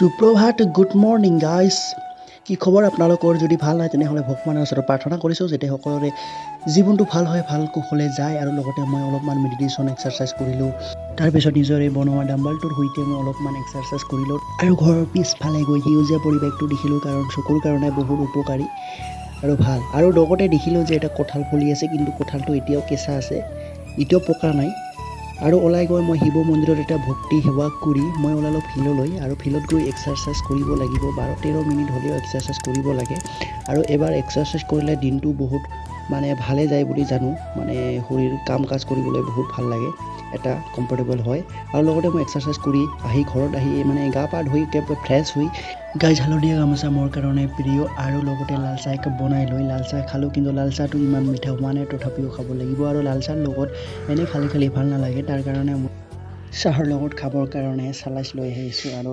সুপ্ৰভাত good morning guys কি খবৰ আপোনালোকৰ যদি ভাল হয় তেনেহ'লে ভগৱানৰ ওচৰত প্ৰাৰ্থনা কৰিছোঁ যাতে সকলোৰে জীৱনটো ভাল হয় ভাল কুশলে যায় আৰু লগতে মই অলপমান মেডিটেশ্যন এক্সাৰচাইজ কৰিলোঁ তাৰপিছত নিজৰ এই বনোৱা ডাম্বলটোৰ সৈতে মই অলপমান এক্সাৰচাইজ কৰিলোঁ আৰু ঘৰৰ পিছফালে গৈ সেউজীয়া পৰিৱেশটো দেখিলোঁ কাৰণ চকুৰ কাৰণে বহুত উপকাৰী আৰু ভাল আৰু লগতে দেখিলোঁ যে এটা কঁঠাল ফুলি আছে কিন্তু কঁঠালটো এতিয়াও কেঁচা আছে এতিয়াও পকা নাই আৰু ওলাই গৈ মই শিৱ মন্দিৰত এটা ভক্তি সেৱা কৰি মই ওলালোঁ ফিল্ডলৈ আৰু ফিল্ডত গৈ এক্সাৰচাইজ কৰিব লাগিব 12-13 মিনিট হ'লেও এক্সাৰচাইজ কৰিব লাগে আৰু এবাৰ এক্সাৰচাইজ কৰিলে দিনটো বহুত ভালে যায় বুলি জানো শৰীৰ কাম কাজ কৰিবলৈ বহুত ভাল লাগে এটা কমফৰ্টেবল হয় আৰু লগতে মই এক্সাৰচাইজ কৰি আহি ঘৰত আহি গা পা ধুই ফ্ৰেছ হৈ গাইজ হালধীয়া গামোচা মোৰ কাৰণে প্ৰিয় আৰু লগতে লাল চাহ একাপ বনাই লৈ লাল চাহ খালোঁ কিন্তু লাল চাহটো ইমান মিঠা হোৱা নাই তথাপিও খাব লাগিব আৰু লাল চাহৰ লগত এনেই খালি ভাল নালাগে তাৰ কাৰণে চাহৰ লগত খাবৰ কাৰণে চালাইচ লৈ আহিছোঁ আৰু